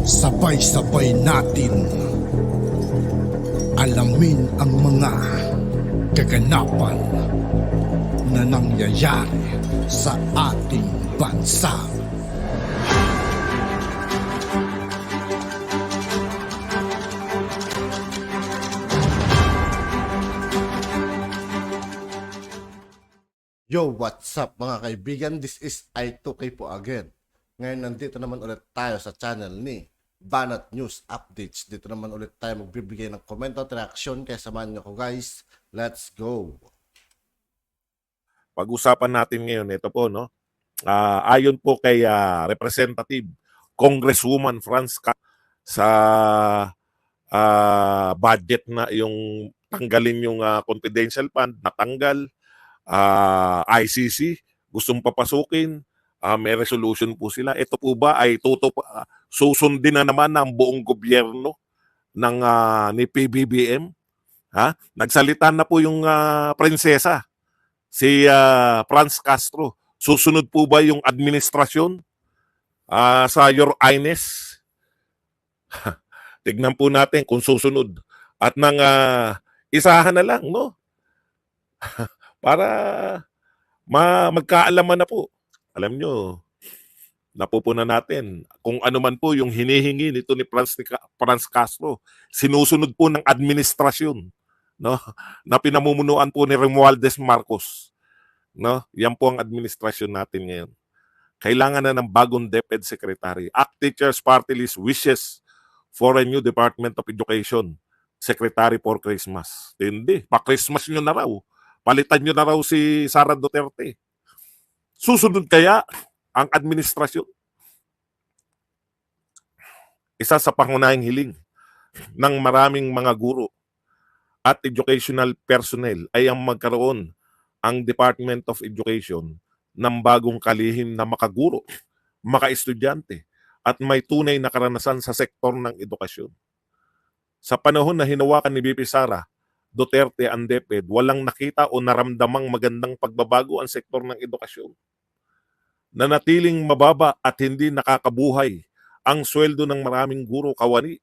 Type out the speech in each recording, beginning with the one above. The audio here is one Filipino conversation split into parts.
Sabay-sabay natin alamin ang mga kaganapan na nangyayari sa ating bansa. Yo, what's up mga kaibigan? This is I2K po again. Ngayon nandito naman ulit tayo sa channel ni Banat News Updates. Dito naman ulit tayo magbibigay ng komento at reaksyon. Kaya samahan nyo ko guys. Let's go! Pag-usapan natin ngayon, ito po, no? Ayon po kay Representative Congresswoman Franz sa budget na yung tanggalin yung confidential fund, natanggal. ICC, gustong papasukin, may resolution po sila. Ito po ba ay susundin na naman ng buong gobyerno ng ni PBBM? Nagsalita na po yung prinsesa, si Franz Castro. Susunod po ba yung administrasyon sa Your Highness? Tignan po natin kung susunod. At nang isahan na lang, no? Para magkaalaman na po. Alam nyo, napupunan natin kung ano man po yung hinihingi nito ni Franz Castro. Sinusunod po ng administrasyon, no? Na pinamumunuan po ni Romualdez Marcos. No? Yan po ang administrasyon natin ngayon. Kailangan na ng bagong DepEd Secretary. ACT Teachers Party List wishes for a new Department of Education Secretary for Christmas. Hindi, pa-Christmas nyo na raw. Palitan nyo na raw si Sara Duterte. Susunod kaya ang administrasyon? Isa sa pangunahing hiling ng maraming mga guro at educational personnel ay ang magkaroon ang Department of Education ng bagong kalihim na makaguro, maka-estudyante at may tunay na karanasan sa sektor ng edukasyon. Sa panahon na hinawakan ni BP Sara Duterte ang DepEd, walang nakita o naramdamang magandang pagbabago ang sektor ng edukasyon. Nanatiling mababa at hindi nakakabuhay ang sweldo ng maraming guro kawani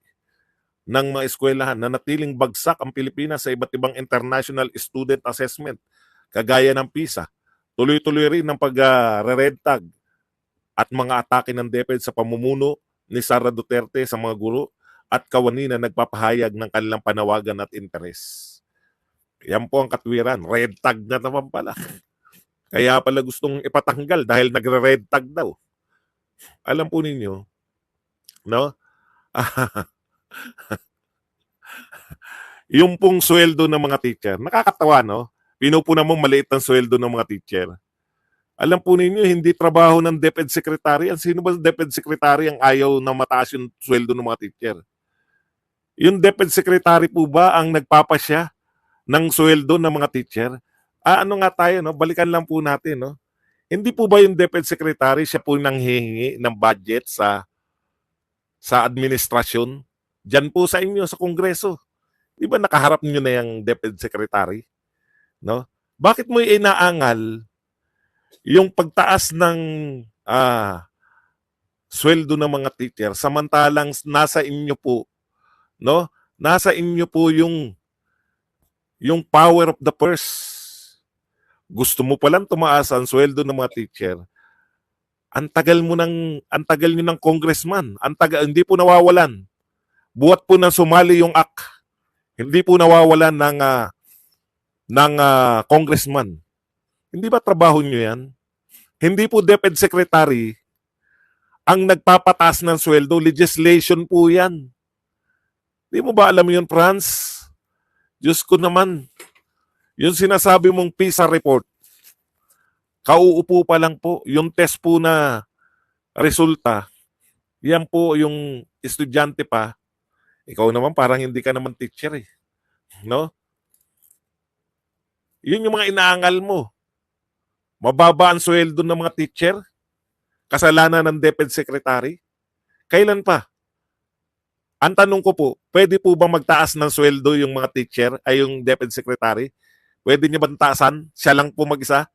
ng mga eskwelahan. Nanatiling bagsak ang Pilipinas sa iba't ibang international student assessment, kagaya ng PISA. Tuloy-tuloy rin ang pag-red tag at mga atake ng DepEd sa pamumuno ni Sara Duterte sa mga guro at kawani na nagpapahayag ng kanilang panawagan at interes. Yan po ang katwiran. Red tag na naman pala. Kaya pala gustong ipatanggal dahil nagre-red tag daw. Alam po ninyo, no? Yung pong sweldo ng mga teacher, nakakatawa, no? Pinupunan mong maliit ang sweldo ng mga teacher. Alam po ninyo, hindi trabaho ng DepEd Secretary. Sino ba DepEd Secretary ang ayaw na mataas yung sweldo ng mga teacher? Yung DepEd Secretary po ba ang nagpapasya ng sweldo ng mga teacher? Ano nga tayo, no? Balikan lang po natin, no? Hindi po ba yung DepEd Secretary siya po nang hihingi ng budget sa administrasyon? Diyan po sa inyo, sa Kongreso. Di ba nakaharap niyo na yung DepEd Secretary? No? Bakit mo inaangal yung pagtaas ng sweldo ng mga teacher samantalang nasa inyo po, no? Nasa inyo po yung power of the purse. Gusto mo palang tumaas ang sweldo ng mga teacher. Ang tagal nyo ng congressman. Hindi po nawawalan. Buwat po nang sumali yung AK. Hindi po nawawalan ng congressman. Hindi ba trabaho nyo yan? Hindi po DepEd Secretary ang nagpapataas ng sweldo. Legislation po yan. Di mo ba alam yun, Franz? Diyos ko naman, yung sinasabi mong PISA report, kauupo pa lang po, yung test po na resulta, yan po yung estudyante pa, ikaw naman parang hindi ka naman teacher eh. No? Yun yung mga inaangal mo. Mababa ang sweldo ng mga teacher, kasalanan ng DepEd Secretary. Kailan pa? Ang tanong ko po, pwede po ba magtaas ng sweldo yung mga teacher ay yung DepEd Secretary? Pwede niya ba taasan? Siya lang po mag-isa?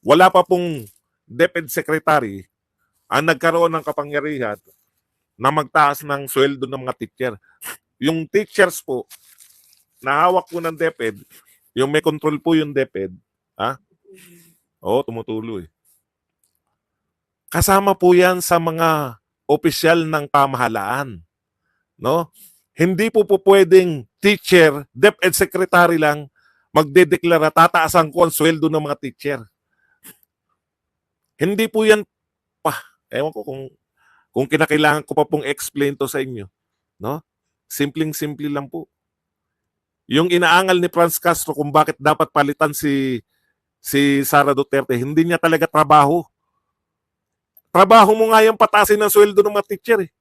Wala pa pong DepEd Secretary ang nagkaroon ng kapangyarihan na magtaas ng sweldo ng mga teacher. Yung teachers po, na hawak po ng DepEd, yung may control po yung DepEd, ha? Oo, tumutuloy. Kasama po yan sa mga opisyal ng pamahalaan. No? Hindi po pwedeng teacher, DepEd secretary lang, magdedeklara, tataasan ko ang sweldo ng mga teacher. Hindi po yan pa. Ewan ko kung kinakailangan ko pa pong explain to sa inyo. No? Simpleng-simple lang po. Yung inaangal ni Franz Castro kung bakit dapat palitan si Sara Duterte, hindi niya talaga trabaho. Trabaho mo nga yung patasin ng sweldo ng mga teacher eh.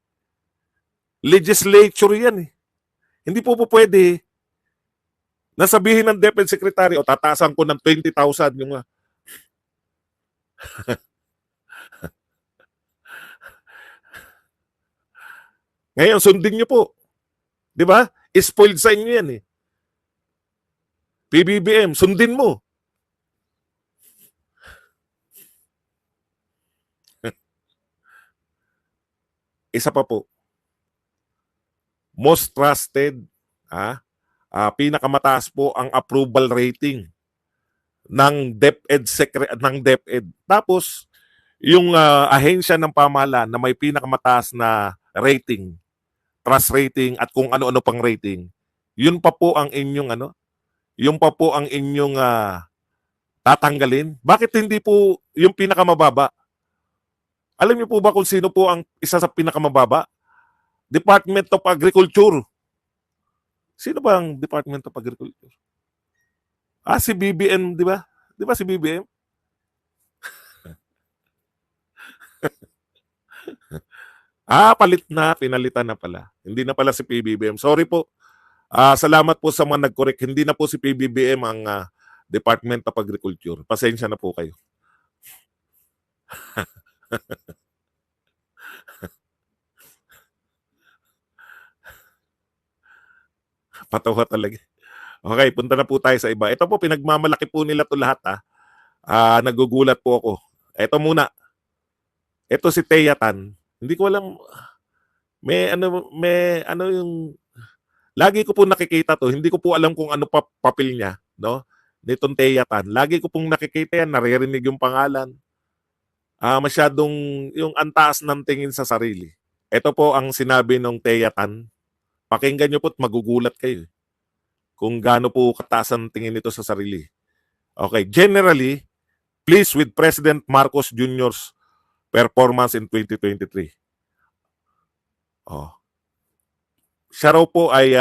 Legislature yan eh. Hindi po pwede nasabihin ng DepEd Secretary, o tataasan ko ng 20,000 yung ngayon, sundin niyo po. Di ba? Spoiled sa inyo yan eh. PBBM, sundin mo. Isa pa po. Most trusted, pinakamataas po ang approval rating ng DepEd. Tapos, yung ahensya ng pamahalaan na may pinakamataas na rating, trust rating at kung ano-ano pang rating, yun pa po ang inyong tatanggalin. Bakit hindi po yung pinakamababa? Alam niyo po ba kung sino po ang isa sa pinakamababa? Department of Agriculture. Sino ba ang Department of Agriculture? Si BBM, di ba? Di ba si BBM? Pinalitan na pala. Hindi na pala si PBBM. Sorry po. Salamat po sa mga nag-correct. Hindi na po si PBBM ang Department of Agriculture. Pasensya na po kayo. Patawa talaga. Okay, punta na po tayo sa iba. Ito po, pinagmamalaki po nila to lahat. Nagugulat po ako. Ito muna. Ito si Thea Tan. Hindi ko alam. May ano yung... Lagi ko po nakikita to. Hindi ko po alam kung ano papel niya. No? Nitong Thea Tan. Lagi ko pong nakikita yan. Naririnig yung pangalan. Masyadong yung antaas ng tingin sa sarili. Ito po ang sinabi ng Thea Tan. Pakinggan nyo po at magugulat kayo. Kung gaano po kataas ang tingin nito sa sarili. Okay, generally, pleased with President Marcos Jr.'s performance in 2023. Siya raw po ay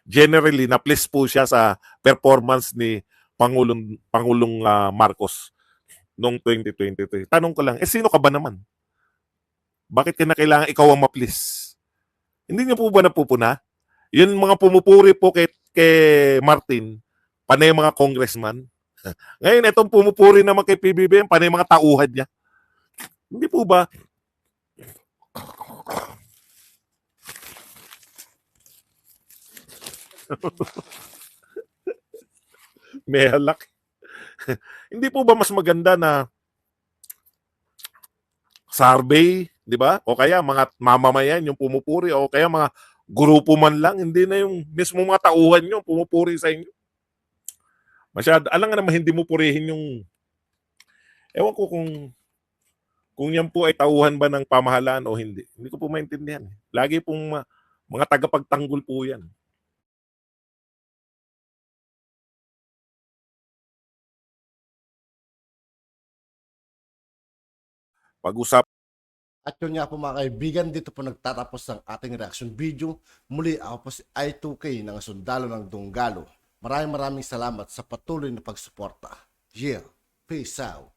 generally na-pleased po siya sa performance ni Pangulong Marcos noong 2023. Tanong ko lang, sino ka ba naman? Bakit kailangan ikaw ang ma-please? Hindi niyo po ba napupuna? Yun mga pumupuri po kay Martin, panay mga congressman. Ngayon, itong pumupuri naman kay PBBM, panay mga tauhan niya. Hindi po ba? May halak. Hindi po ba mas maganda na survey, di ba? O kaya mga mamamayan yung pumupuri, o kaya mga grupo man lang, hindi na yung mismo mga tauhan nyo pumupuri sa inyo. Masyado, alam nga naman hindi mo purihin yung, ewan ko kung yan po ay tauhan ba ng pamahalaan o hindi. Hindi ko po maintindihan. Lagi pong mga tagapagtanggol po yan. Pag-usap. At yun nga po mga kaibigan, dito po nagtatapos ang ating reaction video. Muli ako po si I2K ng Sundalo ng Dunggalo. Maraming salamat sa patuloy na pagsuporta. Yeah, peace out.